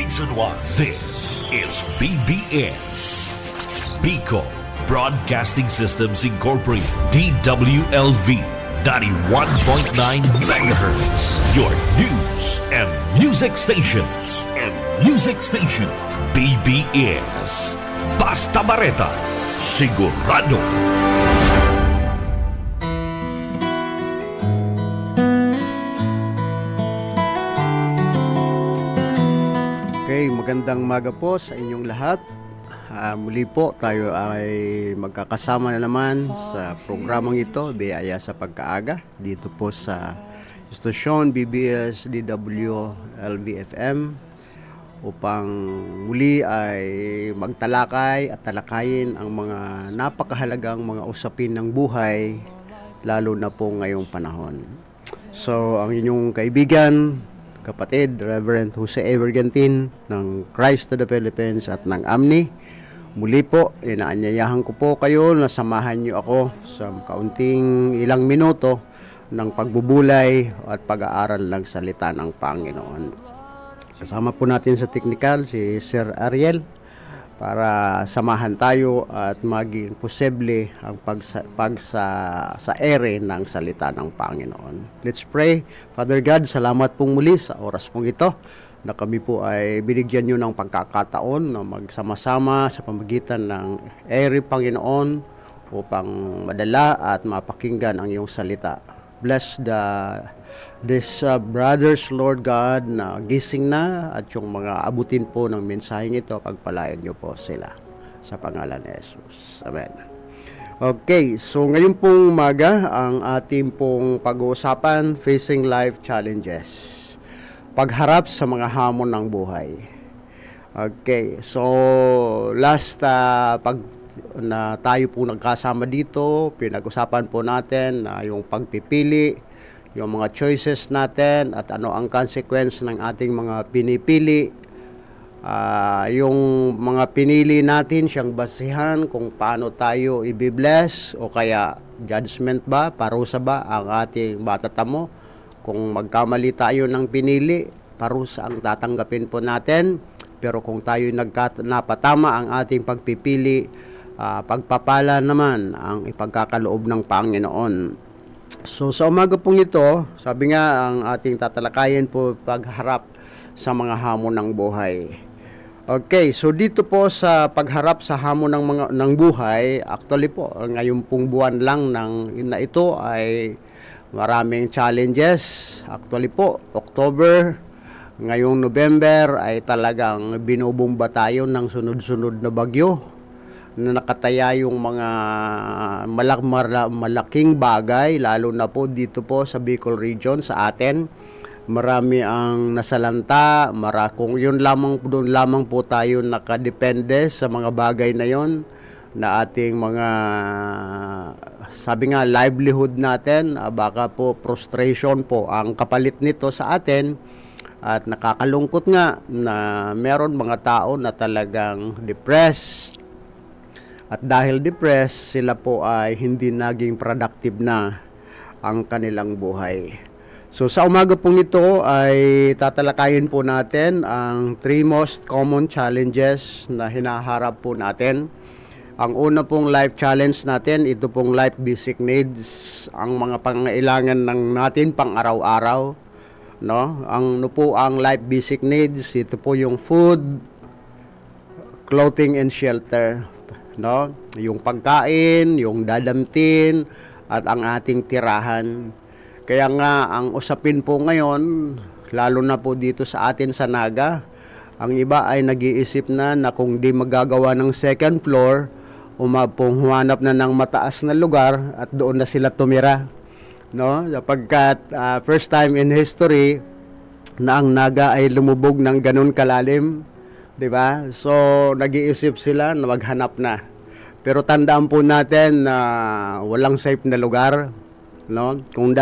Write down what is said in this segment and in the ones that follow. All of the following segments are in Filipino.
reason why this is BBS. Bicol Broadcasting Systems Incorporated, DWLV 91.9 MHz. Your news and music stations. BBS. Basta Bareta. Sigurado. Okay, magandang umaga po sa inyong lahat. Muli po tayo ay magkakasama na naman sa programang ito, Biyaya sa Pagkaaga, dito po sa istasyon BBS DWLV-FM upang muli ay magtalakay at talakayin ang mga napakahalagang mga usapin ng buhay, lalo na po ngayong panahon. So, ang inyong kaibigan, kapatid, Reverend Jose A. Bergantin ng Christ to the Philippines at ng AMNI. Muli po, inaanyayahan ko po kayo na samahan niyo ako sa kaunting ilang minuto ng pagbubulay at pag-aaral ng salita ng Panginoon. Kasama po natin sa technical si Sir Ariel para samahan tayo at maging posible ang sa ere ng salita ng Panginoon. Let's pray. Father God, salamat pong muli sa oras pong ito na kami po ay binigyan nyo ng pagkakataon na magsama-sama sa pamagitan ng ere, Panginoon, upang madala at mapakinggan ang iyong salita. Bless these brothers, Lord God, na gising na at yung mga abutin po ng mensaheng ito, pagpalain nyo po sila sa pangalan ni Jesus. Amen. Okay, so ngayon pong umaga, ang ating pong pag-uusapan, Facing Life Challenges. Pagharap sa mga hamon ng buhay. Okay, so last na tayo po nagkasama dito, pinag-usapan po natin na yung pagpipili, yung mga choices natin at ano ang consequence ng ating mga pinipili. Yung mga pinili natin, siyang basihan kung paano tayo i-bless o kaya judgment ba, parusa ba ang ating matatamo. Kung magkamali tayo ng pinili, parusa ang tatanggapin po natin. Pero kung tayo napatama ang ating pagpipili, pagpapala naman ang ipagkakaloob ng Panginoon. So sa umaga pong ito, sabi nga ang ating tatalakayin po pagharap sa mga hamon ng buhay. Okay, so dito po sa pagharap sa hamon ng buhay, actually po ngayon pong buwan lang na ito ay maraming challenges. Actually po, October, ngayong November ay talagang binubumba tayo ng sunod-sunod na bagyo na nakataya yung mga malaking bagay, lalo na po dito po sa Bicol region sa atin. Marami ang nasalanta, kung doon lamang po tayo nakadepende sa mga bagay na yon na ating mga, sabi nga, livelihood natin, baka po frustration po ang kapalit nito sa atin. At nakakalungkot nga na meron mga tao na talagang depressed. At dahil depressed, sila po ay hindi naging productive na ang kanilang buhay. So sa umaga pong ito ay tatalakayin po natin ang 3 most common challenges na hinaharap po natin. Ang una pong life challenge natin, ito pong life basic needs, ang mga pangailangan ng natin pang araw-araw. No? Ang life basic needs, ito po yung food, clothing and shelter. No? Yung pagkain, yung dadamtin, at ang ating tirahan. Kaya nga, ang usapin po ngayon, lalo na po dito sa atin sa Naga, ang iba ay nag-iisip na kung di magagawa ng second floor, humanap na ng mataas na lugar at doon na sila tumira. No? Sapagkat first time in history na ang Naga ay lumubog ng ganun kalalim. Diba? So, nag-iisip sila na maghanap na. Pero tandaan po natin na walang safe na lugar. No? Kung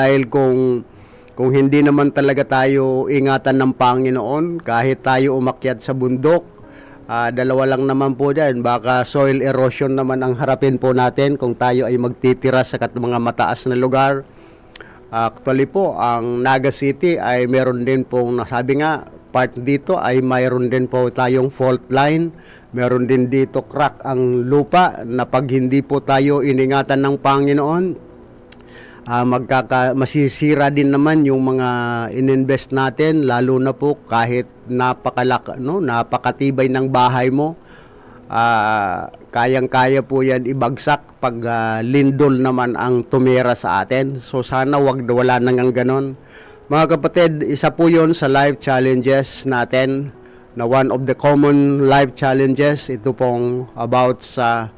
hindi naman talaga tayo ingatan ng Panginoon, kahit tayo umakyat sa bundok, dalawa lang naman po dyan. Baka soil erosion naman ang harapin po natin kung tayo ay magtitira sa mga mataas na lugar. Actually po, ang Naga City ay meron din pong, nasabi nga, part dito ay mayroon din po tayong fault line. Meron din dito crack ang lupa na pag hindi po tayo iningatan ng Panginoon, masisira din naman yung mga ininvest natin, lalo na po kahit napakatibay ng bahay mo. Kayang-kaya po yan ibagsak pag lindol naman ang tumira sa atin. So sana wala nang ang ganon. Mga kapatid, isa po yon sa life challenges natin, na one of the common life challenges. Ito pong about sa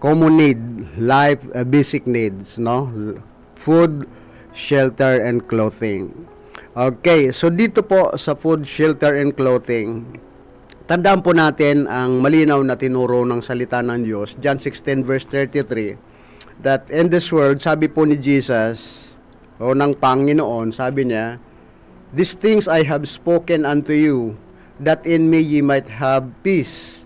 common need, life basic needs, no? Food, shelter, and clothing. Okay, so dito po sa food, shelter, and clothing, tandaan po natin ang malinaw na tinuro ng salita ng Diyos, John 16 verse 33, that in this world, sabi po ni Jesus, o ng Panginoon, sabi niya, these things I have spoken unto you, that in me ye might have peace.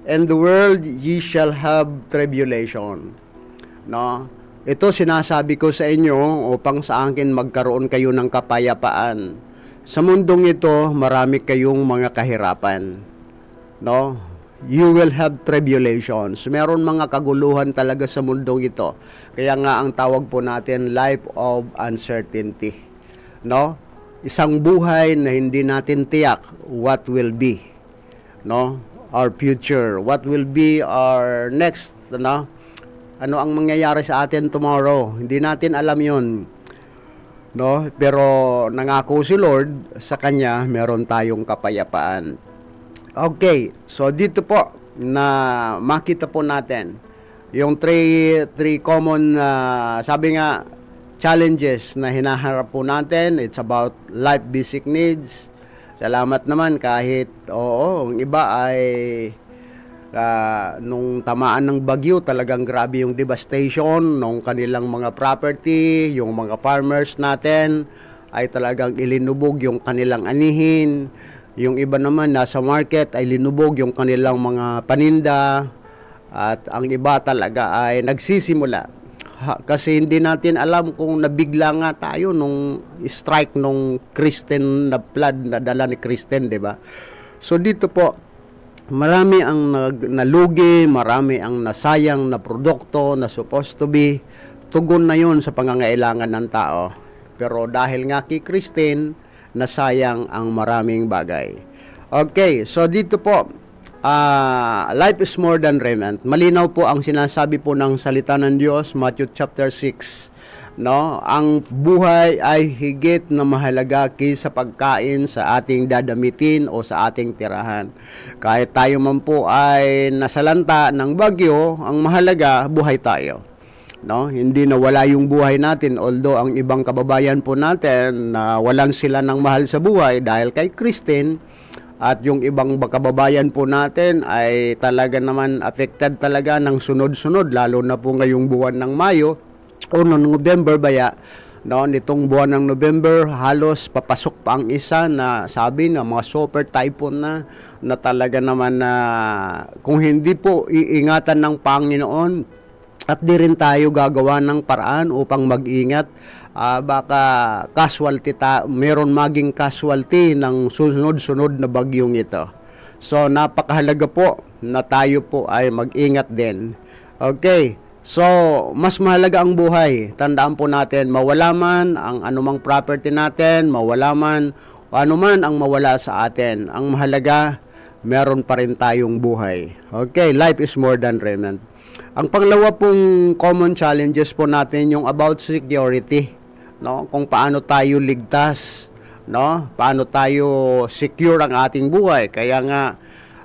In the world ye shall have tribulation. No? Ito sinasabi ko sa inyo upang sa akin magkaroon kayo ng kapayapaan. Sa mundong ito, marami kayong mga kahirapan. No? You will have tribulations. Meron mga kaguluhan talaga sa mundong ito. Kaya nga ang tawag po natin life of uncertainty. No? Isang buhay na hindi natin tiyak what will be. No? Our future, what will be our next, no? Ano ang mangyayari sa atin tomorrow? Hindi natin alam 'yon. No? Pero nangako si Lord, sa kanya meron tayong kapayapaan. Okay, so dito po na makita po natin yung three common sabi nga challenges na hinaharap po natin. It's about life basic needs. Salamat naman kahit ang iba ay nung tamaan ng bagyo, talagang grabe yung devastation ng kanilang mga property, yung mga farmers natin ay talagang ilinubog yung kanilang anihin. Yung iba naman nasa market ay linubog yung kanilang mga paninda, at ang iba talaga ay nagsisimula. Kasi hindi natin alam kung nabigla nga tayo nung strike nung Kristen na flood na dala ni Kristen, di ba? So dito po, marami ang nalugi, marami ang nasayang na produkto na supposed to be tugon na yun sa pangangailangan ng tao. Pero dahil nga kay Kristen, nasayang ang maraming bagay. Okay, so dito po, life is more than raiment. Malinaw po ang sinasabi po ng salita ng Diyos, Matthew chapter 6. No? Ang buhay ay higit na mahalaga kaysa pagkain sa ating dadamitin o sa ating tirahan. Kahit tayo man po ay nasalanta ng bagyo, ang mahalaga, buhay tayo. No? Hindi na wala yung buhay natin, although ang ibang kababayan po natin walan sila ng mahal sa buhay dahil kay Kristen, at yung ibang kababayan po natin ay talaga naman affected talaga ng sunod-sunod, lalo na po ngayong buwan ng Mayo o ng November baya. No, nitong buwan ng November, halos papasok pa ang isa na sabi na mga super typhoon na talaga naman na kung hindi po iingatan ng Panginoon at di rin tayo gagawa ng paraan upang mag-ingat, baka meron maging casualty ng sunod-sunod na bagyong ito. So napakahalaga po na tayo po ay mag-ingat din. Okay, so mas mahalaga ang buhay. Tandaan po natin, mawala man ang anumang property natin, mawala man o anuman ang mawala sa atin, ang mahalaga, meron pa rin tayong buhay. Okay, life is more than raiment. Ang pangalawa pong common challenges po natin yung about security, no? Kung paano tayo ligtas, no? Paano tayo secure ang ating buhay. Kaya nga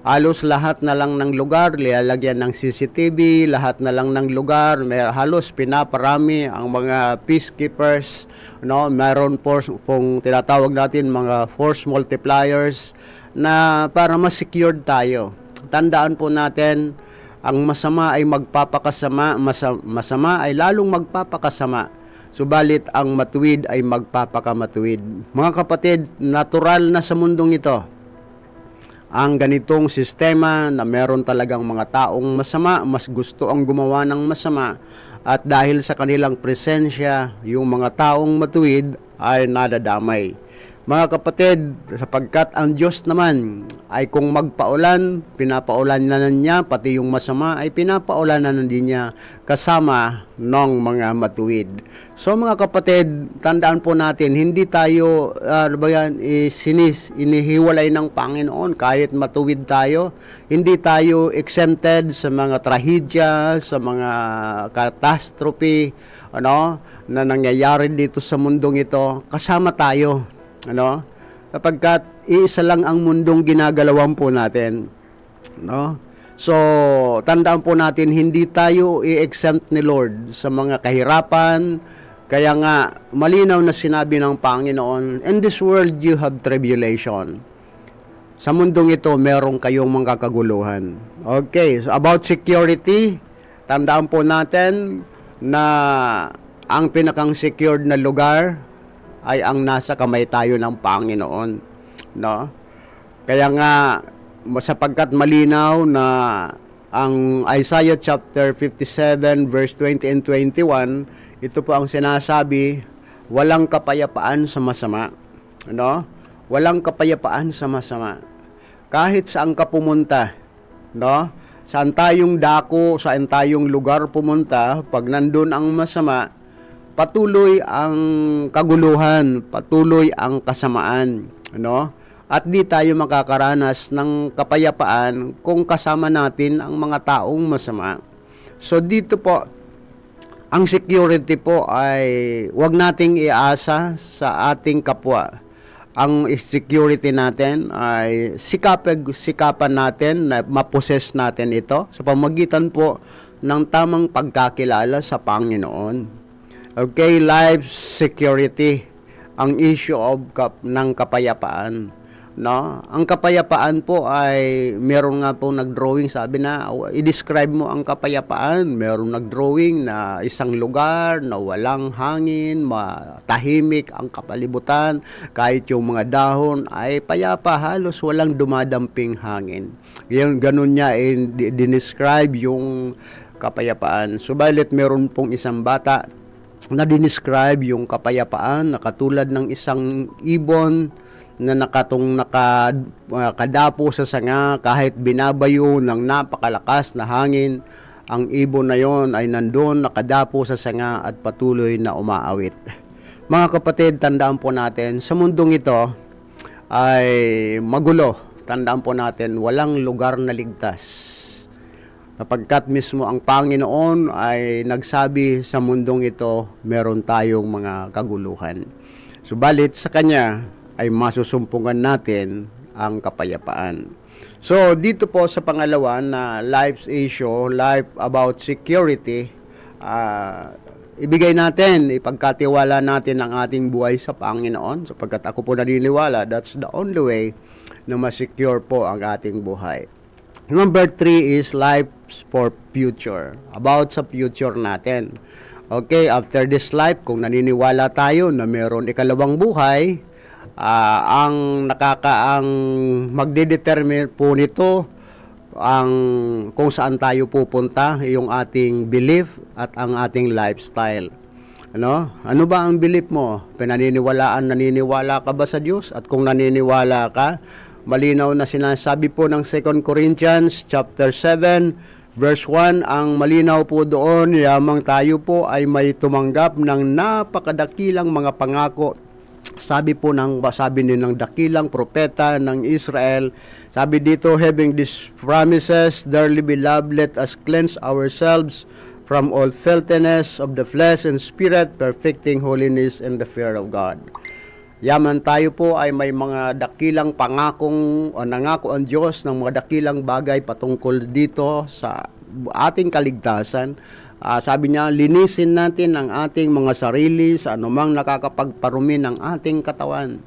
halos lahat na lang ng lugar lilalagyan ng CCTV, lahat na lang ng lugar halos pinaparami ang mga peacekeepers, no? Meron pong tinatawag natin mga force multipliers na para mas secured tayo. Tandaan po natin, ang masama ay magpapakasama, masama ay lalong magpapakasama. Subalit ang matuwid ay magpapakamatuwid. Mga kapatid, natural na sa mundong ito ang ganitong sistema na meron talagang mga taong masama, mas gusto ang gumawa ng masama, at dahil sa kanilang presensya, yung mga taong matuwid ay nadadamay. Mga kapatid, sapagkat ang Diyos naman ay kung magpaulan, pinapaulan na niya, pati yung masama ay pinapaulan na din niya kasama ng mga matuwid. So mga kapatid, tandaan po natin, hindi tayo inihiwalay ng Panginoon kahit matuwid tayo. Hindi tayo exempted sa mga trahedya, sa mga catastrophe, na nangyayari dito sa mundong ito. Kasama tayo. Kapagkat iisa lang ang mundong ginagalawan po natin, so tandaan po natin, hindi tayo i-exempt ni Lord sa mga kahirapan. Kaya nga malinaw na sinabi ng Panginoon, in this world you have tribulation. Sa mundong ito meron kayong mga kaguluhan. Okay, so about security, tandaan po natin na ang pinakang secured na lugar ay ang nasa kamay tayo ng Panginoon, Kaya nga, sapagkat malinaw na ang Isaiah chapter 57 verse 20 and 21, ito po ang sinasabi, walang kapayapaan sa masama, Walang kapayapaan sa masama. Kahit saan ka pumunta, Saan tayong dako, saan tayong lugar pumunta, pag nandun ang masama, patuloy ang kaguluhan, patuloy ang kasamaan, At di tayo makakaranas ng kapayapaan kung kasama natin ang mga taong masama. So dito po, ang security po ay wag nating iasa sa ating kapwa. Ang security natin ay sikapan natin na maposes natin ito sa pamamagitan po ng tamang pagkakilala sa Panginoon. Okay, life security, ang issue ng kapayapaan, Ang kapayapaan po ay meron nga po nag-drawing, sabi na i-describe mo ang kapayapaan. Meron nag-drawing na isang lugar na walang hangin, matahimik ang kapalibutan, kahit yung mga dahon ay payapa, halos walang dumadamping hangin. Ganun niya i-describe yung kapayapaan. Subalit meron pong isang bata na dinescribe yung kapayapaan na katulad ng isang ibon na nakadapo sa sanga kahit binabayo ng napakalakas na hangin. Ang ibon na yon ay nandun nakadapo sa sanga at patuloy na umaawit. Mga kapatid, tandaan po natin, sa mundong ito ay magulo. Tandaan po natin, walang lugar na ligtas. Sapagkat mismo ang Panginoon ay nagsabi sa mundong ito, meron tayong mga kaguluhan. Subalit sa Kanya ay masusumpungan natin ang kapayapaan. So dito po sa pangalawa na life's issue, life about security, ibigay natin, ipagkatiwala natin ang ating buhay sa Panginoon. Sapagkat ako po naniniwala, that's the only way na masecure po ang ating buhay. Number 3 is lives for future. About sa future natin. Okay, after this life, kung naniniwala tayo na meron ikalawang buhay, ang magdedetermine po nito kung saan tayo pupunta, yung ating belief at ang ating lifestyle. Ano ba ang belief mo? Naniniwala ka ba sa Diyos? At kung naniniwala ka, malinaw na sinasabi po ng 2 Corinthians chapter 7 verse 1, ang malinaw po doon, yamang tayo po ay may tumanggap ng napakadakilang mga pangako. Sabi ng dakilang propeta ng Israel, sabi dito, having these promises, dearly beloved, let us cleanse ourselves from all filthiness of the flesh and spirit, perfecting holiness in the fear of God. Yaman tayo po ay may mga dakilang nangako ang Diyos ng mga dakilang bagay patungkol dito sa ating kaligtasan. Sabi niya, linisin natin ang ating mga sarili sa anumang nakakapagparumi ng ating katawan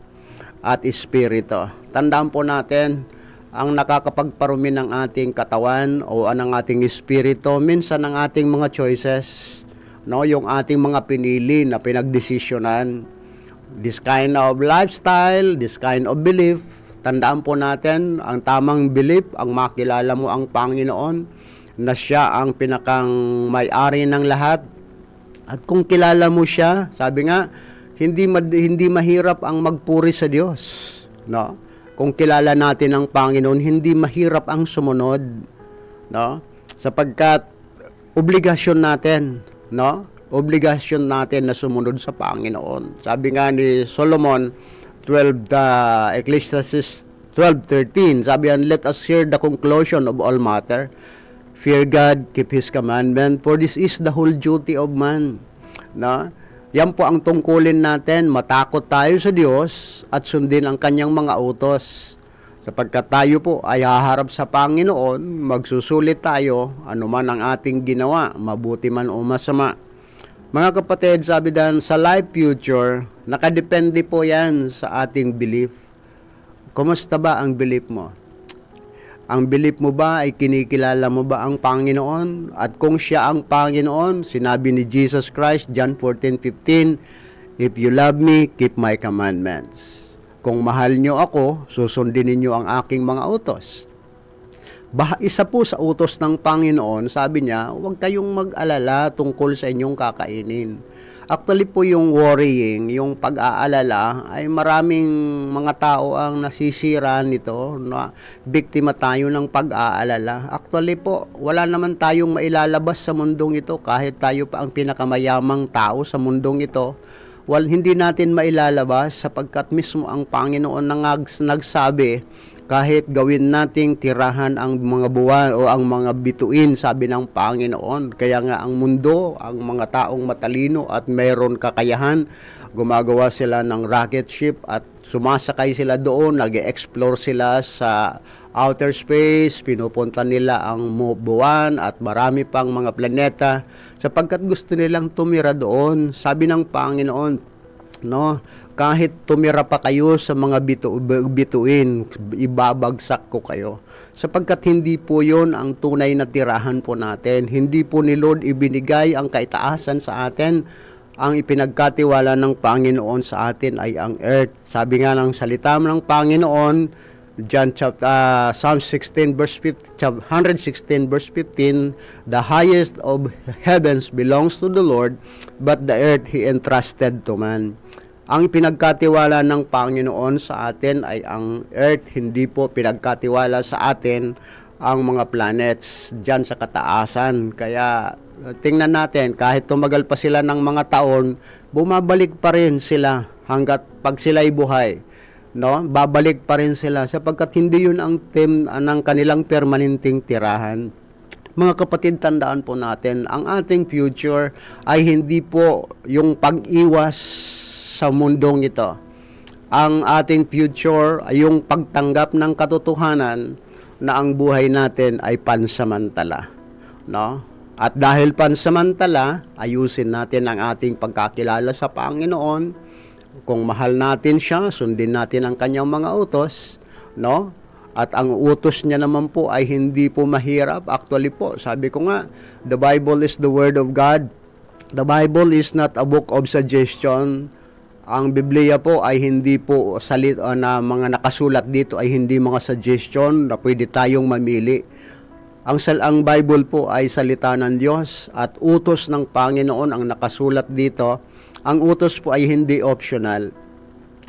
at espiritu. Tandaan po natin, ang nakakapagparumi ng ating katawan o ang ating espiritu, minsan ang ating mga choices, yung ating mga pinili na pinagdesisyonan. This kind of lifestyle, this kind of belief, tandaan po natin, ang tamang belief, ang makilala mo ang Panginoon, na siya ang pinakang may-ari ng lahat. At kung kilala mo siya, sabi nga, hindi mahirap ang magpuri sa Diyos, no? Kung kilala natin ang Panginoon, hindi mahirap ang sumunod, no? Sapagkat obligasyon natin, no? Obligasyon natin na sumunod sa Panginoon. Sabi nga ni Solomon, Ecclesiastes 12:13, sabi yan, let us hear the conclusion of all matter. Fear God, keep His commandment, for this is the whole duty of man. No? Yan po ang tungkulin natin, matakot tayo sa Diyos at sundin ang Kanyang mga utos. Sapagkat tayo po ay haharap sa Panginoon, magsusulit tayo, anuman ang ating ginawa, mabuti man o masama. Mga kapatid, sabi dan sa life future, nakadepende po yan sa ating belief. Kumusta ba ang belief mo? Ang belief mo ba ay kinikilala mo ba ang Panginoon? At kung siya ang Panginoon, sinabi ni Jesus Christ, John 14:15, if you love me, keep my commandments. Kung mahal nyo ako, susundin ninyo ang aking mga utos. Isa po sa utos ng Panginoon, sabi niya, huwag kayong mag-alala tungkol sa inyong kakainin. Actually po yung worrying, yung pag-aalala, ay maraming mga tao ang nasisira nito, na biktima tayo ng pag-aalala. Actually po, wala naman tayong mailalabas sa mundong ito kahit tayo pa ang pinakamayamang tao sa mundong ito. Hindi natin mailalabas sapagkat mismo ang Panginoon nagsabi, kahit gawin nating tirahan ang mga buwan o ang mga bituin, sabi ng Panginoon. Kaya nga ang mundo, ang mga taong matalino at mayroon kakayahan, gumagawa sila ng rocket ship at sumasakay sila doon, nag-explore sila sa outer space, pinupunta nila ang buwan at marami pang mga planeta sapagkat gusto nilang tumira doon. Sabi ng Panginoon, no, kahit tumira pa kayo sa mga bituin, ibabagsak ko kayo. Sapagkat hindi po yon ang tunay na tirahan po natin. Hindi po ni Lord ibinigay ang kaitaasan sa atin. Ang ipinagkatiwala ng Panginoon sa atin ay ang earth. Sabi nga ng salita ng Panginoon, Psalm 116 verse 15, the highest of heavens belongs to the Lord, but the earth He entrusted to man. Ang pinagkatiwala ng Panginoon sa atin ay ang earth, hindi po pinagkatiwala sa atin ang mga planets dyan sa kataasan. Kaya tingnan natin, kahit tumagal pa sila ng mga taon, bumabalik pa rin sila hanggat pag sila'y buhay. No? Babalik pa rin sila sapagkat hindi yun ang theme ng kanilang permanenteng tirahan. Mga kapatid, tandaan po natin, ang ating future ay hindi po yung pag-iwas sa mundong ito. Ang ating future ay yung pagtanggap ng katotohanan na ang buhay natin ay pansamantala. No? At dahil pansamantala, ayusin natin ang ating pagkakilala sa Panginoon. Kung mahal natin siya, sundin natin ang kanyang mga utos, no? At ang utos niya naman po ay hindi po mahirap. Actually po, sabi ko nga, the Bible is the Word of God. The Bible is not a book of suggestion. Ang Biblia po ay hindi po na mga nakasulat dito ay hindi mga suggestion na pwede tayong mamili. Ang Bible po ay salita ng Diyos at utos ng Panginoon ang nakasulat dito. Ang utos po ay hindi optional.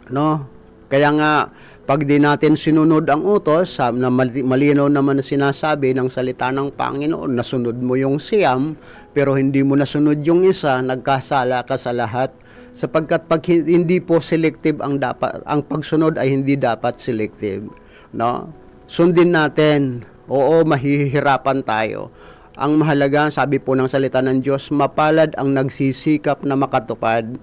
No? Kaya nga, pag di natin sinunod ang utos, na malinaw naman na sinasabi ng salita ng Panginoon, nasunod mo yung siyam, pero hindi mo nasunod yung isa, nagkasala ka sa lahat. Sapagkat pag hindi po selective ang pagsunod ay hindi dapat selective. No? Sundin natin. Oo, mahihirapan tayo. Ang mahalaga, sabi po ng salita ng Diyos, mapalad ang nagsisikap na makatupad.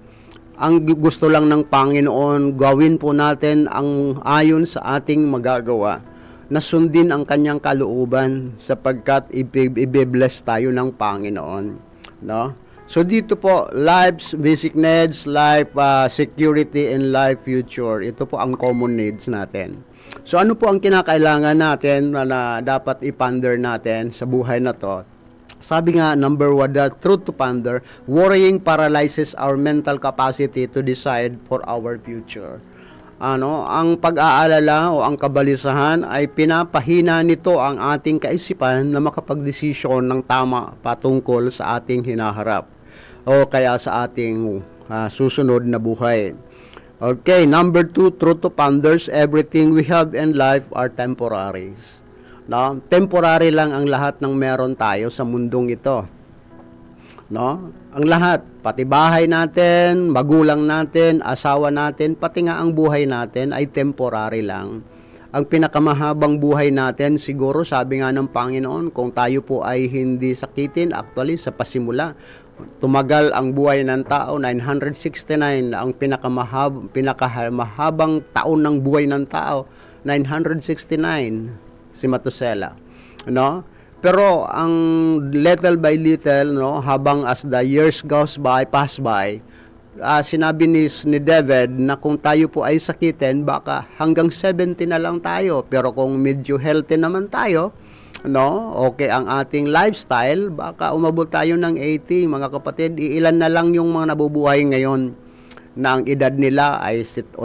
Ang gusto lang ng Panginoon, gawin po natin ang ayon sa ating magagawa, na sundin ang kanyang kalooban sapagkat i-bless tayo ng Panginoon. No? So dito po, life's basic needs, life security, and life future. Ito po ang common needs natin. So ano po ang kinakailangan natin na dapat i-ponder natin sa buhay na to? Sabi nga, number 1, the truth to ponder, worrying paralyzes our mental capacity to decide for our future. Ang pag-aalala o ang kabalisahan ay pinapahina nito ang ating kaisipan na makapagdesisyon ng tama patungkol sa ating hinaharap o kaya sa ating susunod na buhay. Okay, number 2, true to ponders, everything we have in life are temporaries. No? Temporary lang ang lahat ng meron tayo sa mundong ito. No? Ang lahat, pati bahay natin, magulang natin, asawa natin, pati nga ang buhay natin ay temporary lang. Ang pinakamahabang buhay natin, siguro sabi nga ng Panginoon, kung tayo po ay hindi sakitin, actually sa pasimula, tumagal ang buhay ng tao, 969, ang pinakamahabang taon ng buhay ng tao, 969, si Methuselah. No? Pero ang little by little, no, habang as the years pass by, sinabi ni David na kung tayo po ay sakitin, baka hanggang 70 na lang tayo. Pero kung medyo healthy naman tayo, no, okay ang ating lifestyle, baka umabot tayo ng 80. Mga kapatid, iilan na lang yung mga nabubuhay ngayon na ang edad nila ay 80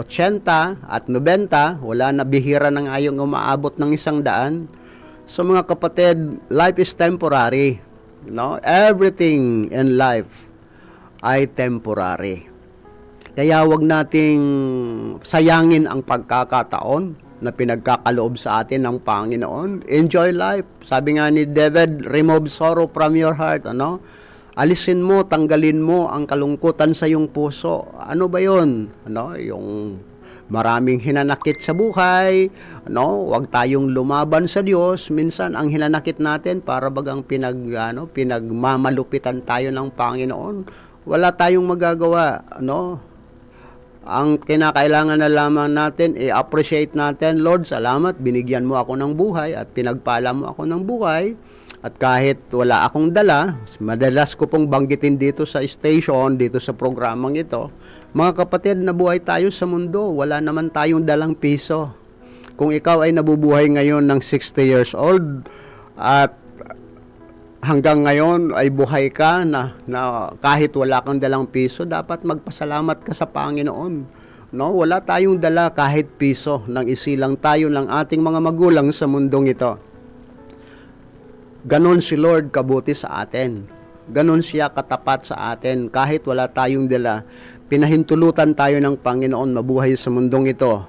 at 90. Wala na, bihira na nga yung umaabot ng 100. So mga kapatid, life is temporary. No? Everything in life ay temporary. Kaya wag nating sayangin ang pagkakataon na pinagkakaloob sa atin ng Panginoon. Enjoy life. Sabi nga ni David, remove sorrow from your heart. Ano? Alisin mo, tanggalin mo ang kalungkutan sa iyong puso. Ano ba yun? Ano? Yung maraming hinanakit sa buhay. Ano? Wag tayong lumaban sa Diyos. Minsan, ang hinanakit natin para bagang pinagmamalupitan tayo ng Panginoon. Wala tayong magagawa, no? Ang kinakailangan na lamang natin, i-appreciate natin, Lord, salamat, binigyan mo ako ng buhay at pinagpala mo ako ng buhay. At kahit wala akong dala, madalas ko pong banggitin dito sa station, dito sa programang ito, mga kapatid, nabuhay tayo sa mundo, wala naman tayong dalang piso. Kung ikaw ay nabubuhay ngayon ng 60 years old at hanggang ngayon ay buhay ka na kahit wala kang dalang piso, dapat magpasalamat ka sa Panginoon. No, wala tayong dala kahit piso, nang isilang tayo ng ating mga magulang sa mundong ito. Ganon si Lord kabuti sa atin. Ganon siya katapat sa atin. Kahit wala tayong dala, pinahintulutan tayo ng Panginoon mabuhay sa mundong ito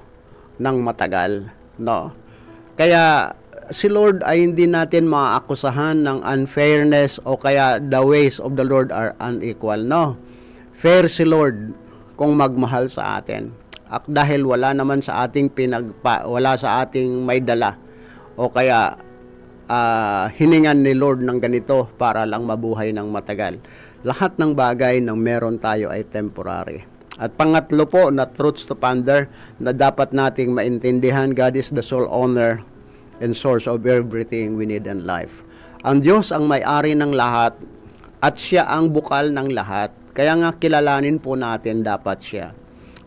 ng matagal. No? Kaya si Lord ay hindi natin maaakusahan ng unfairness o kaya the ways of the Lord are unequal. No? Fair si Lord kung magmahal sa atin. At dahil wala naman sa ating wala sa ating may dala o kaya hiningan ni Lord ng ganito para lang mabuhay ng matagal. Lahat ng bagay na meron tayo ay temporary. At pangatlo po na truths to ponder na dapat nating maintindihan, God is the sole owner and source of everything we need in life. Ang Diyos ang may-ari ng lahat at siya ang bukal ng lahat. Kaya nga kilalanin po natin dapat siya,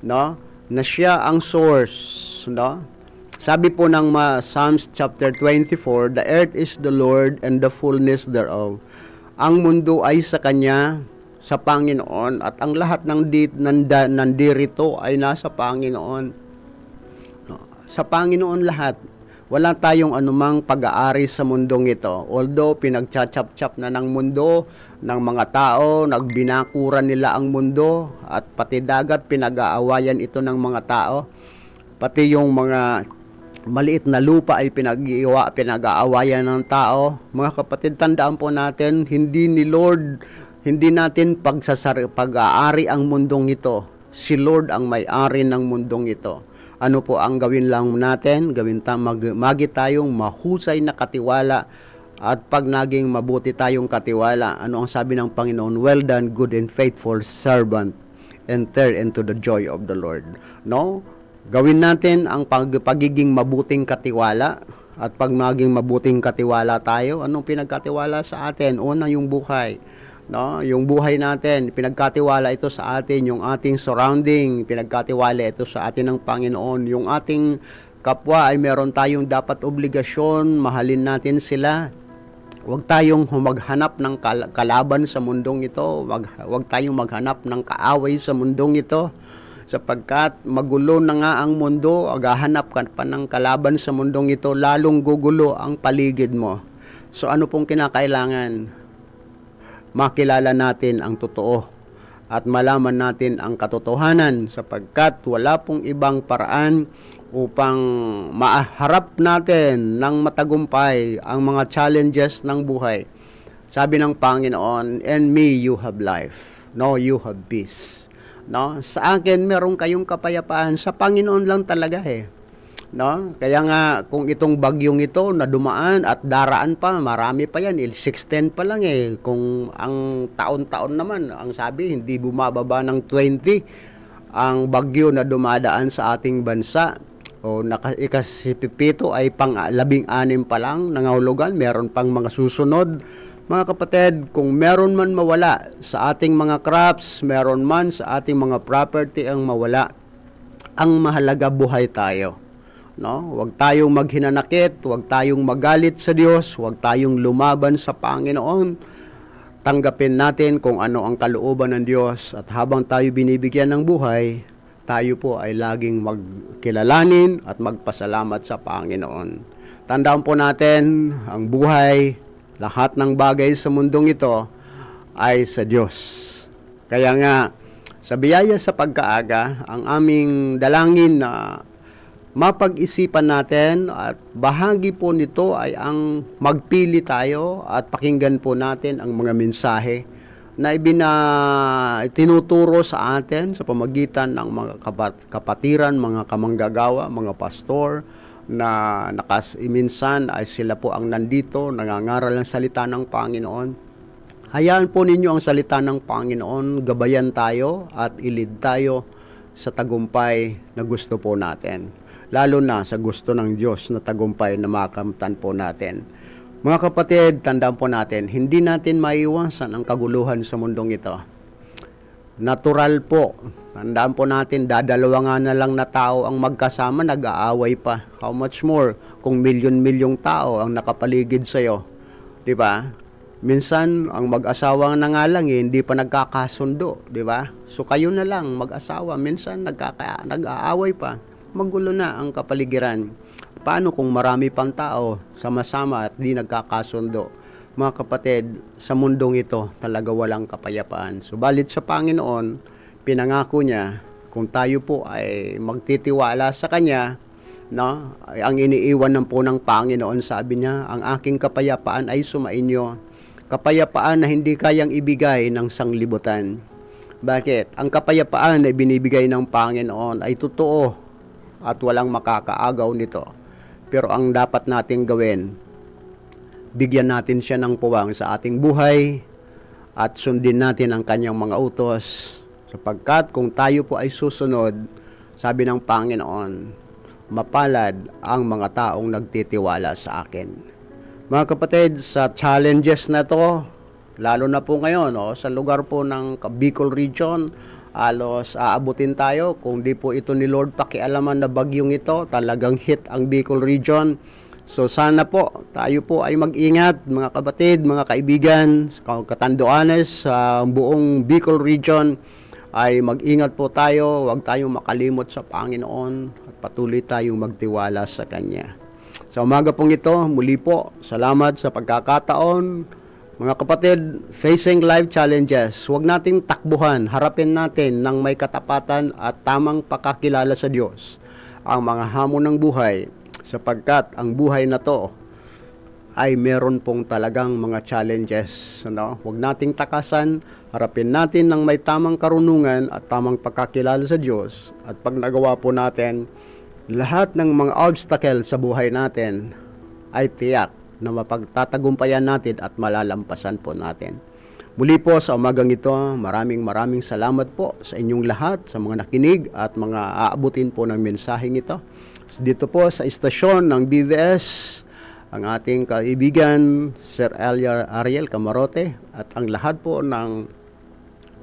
no? Na siya ang source, no? Sabi po ng Psalms chapter 24, the earth is the Lord and the fullness thereof. Ang mundo ay sa Kanya, sa Panginoon, at ang lahat ng nandirito ay nasa Panginoon. No? Sa Panginoon lahat. Wala tayong anumang pag-aari sa mundong ito. Although pinagchachap-chap na ng mundo, ng mga tao, nagbinakuran nila ang mundo, at pati dagat pinag-aawayan ito ng mga tao. Pati yung mga maliit na lupa ay pinag-aawayan ng tao. Mga kapatid, tandaan po natin, hindi natin pag-aari ang mundong ito. Si Lord ang may-ari ng mundong ito. Ano po ang gawin lang natin? Magi tayong mahusay na katiwala. At pag naging mabuti tayong katiwala, ano ang sabi ng Panginoon? Well done, good and faithful servant, enter into the joy of the Lord. No? Gawin natin ang pagiging mabuting katiwala. At pag naging mabuting katiwala tayo, anong pinagkatiwala sa atin? Una, yung buhay. No, yung buhay natin, pinagkatiwala ito sa atin, yung ating surrounding, pinagkatiwala ito sa atin ng Panginoon. Yung ating kapwa ay meron tayong dapat obligasyon, mahalin natin sila. Huwag tayong maghanap ng kalaban sa mundong ito, huwag tayong maghanap ng kaaway sa mundong ito, sapagkat magulo na nga ang mundo, aghahanap ka pa ng kalaban sa mundong ito, lalong gugulo ang paligid mo. So ano pong kinakailangan? Makilala natin ang totoo at malaman natin ang katotohanan sapagkat wala pong ibang paraan upang maharap natin ng matagumpay ang mga challenges ng buhay. Sabi ng Panginoon, "In me you have life, no, you have peace." No? Sa akin meron kayong kapayapaan, sa Panginoon lang talaga No? Kaya nga kung itong bagyong ito na dumaan at daraan pa, marami pa yan, 610 pa lang Kung ang taon-taon naman, ang sabi hindi bumababa ng 20 ang bagyo na dumadaan sa ating bansa. O ikasipipito ay pang 16 pa lang nangahulugan, meron pang mga susunod. Mga kapatid, kung meron man mawala sa ating mga crops, meron man sa ating mga property ang mawala, ang mahalaga buhay tayo. No? Huwag tayong maghinanakit, huwag tayong magalit sa Diyos, huwag tayong lumaban sa Panginoon. Tanggapin natin kung ano ang kalooban ng Diyos at habang tayo binibigyan ng buhay, tayo po ay laging magkilalanin at magpasalamat sa Panginoon. Tandaan po natin, ang buhay, lahat ng bagay sa mundong ito ay sa Diyos. Kaya nga, sa biyaya sa pagkaaga, ang aming dalangin na mapag-isipan natin at bahagi po nito ay ang magpili tayo at pakinggan po natin ang mga mensahe na tinuturo sa atin sa pamagitan ng mga kapatiran, mga kamanggagawa, mga pastor na minsan ay sila po ang nandito, nangangaral ng salita ng Panginoon. Hayaan po ninyo ang salita ng Panginoon, gabayan tayo at ilid tayo sa tagumpay na gusto po natin. Lalo na sa gusto ng Diyos na tagumpay na makamtan po natin. Mga kapatid, tandaan po natin, hindi natin maiwasan ang kaguluhan sa mundong ito. Natural po. Tandaan po natin, dadalawa nga na lang na tao ang magkasama, nag-aaway pa. How much more kung milyon-milyong tao ang nakapaligid sa'yo? Diba? Minsan, ang mag-asawa na nga lang, hindi pa nagkakasundo. Diba? So kayo na lang, mag-asawa, minsan nag-aaway pa. Magulo na ang kapaligiran. Paano kung marami pang tao sama-sama at di nagkakasundo? Mga kapatid, sa mundong ito talaga walang kapayapaan. Subalit sa Panginoon, pinangako niya kung tayo po ay magtitiwala sa Kanya, no? Ang iniiwan po ng Panginoon, sabi niya, ang aking kapayapaan ay sumainyo. Kapayapaan na hindi kayang ibigay ng sanglibutan. Bakit? Ang kapayapaan na binibigay ng Panginoon ay totoo at walang makakaagaw nito. Pero ang dapat nating gawin, bigyan natin siya ng puwang sa ating buhay at sundin natin ang kanyang mga utos. Sapagkat kung tayo po ay susunod, sabi ng Panginoon, mapalad ang mga taong nagtitiwala sa akin. Mga kapatid, sa challenges na to, lalo na po ngayon, sa lugar po ng Bicol Region, alos aabutin tayo. Kung di po ito ni Lord pakialaman na bagyong ito, talagang hit ang Bicol Region. So sana po, tayo po ay mag-ingat, mga kapatid, mga kaibigan, Catanduanes, sa buong Bicol Region, ay mag-ingat po tayo, huwag tayong makalimot sa Panginoon, at patuloy tayong magtiwala sa Kanya. Sa umaga pong ito, muli po, salamat sa pagkakataon. Mga kapatid, facing life challenges, huwag nating takbuhan, harapin natin ng may katapatan at tamang pakakilala sa Diyos ang mga hamon ng buhay, sapagkat ang buhay na to ay meron pong talagang mga challenges. Huwag nating takasan, harapin natin ng may tamang karunungan at tamang pakakilala sa Diyos, at pag nagawa po natin, lahat ng mga obstacle sa buhay natin ay tiyak na mapagtatagumpayan natin at malalampasan po natin. Muli po sa umagang ito, maraming salamat po sa inyong lahat, sa mga nakinig at mga aabutin po ng mensaheng ito. Dito po sa istasyon ng BVS, ang ating kaibigan, Sir Ariel Camarote, at ang lahat po ng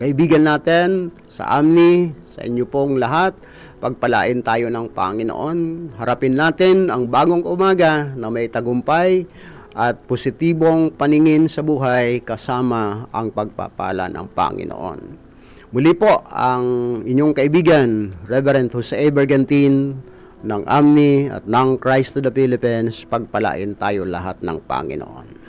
kaibigan natin sa AMNI, sa inyo pong lahat, pagpalain tayo ng Panginoon. Harapin natin ang bagong umaga na may tagumpay at positibong paningin sa buhay kasama ang pagpapala ng Panginoon. Muli po ang inyong kaibigan, Reverend Jose Bergantin ng AMNI at ng Christ to the Philippines. Pagpalain tayo lahat ng Panginoon.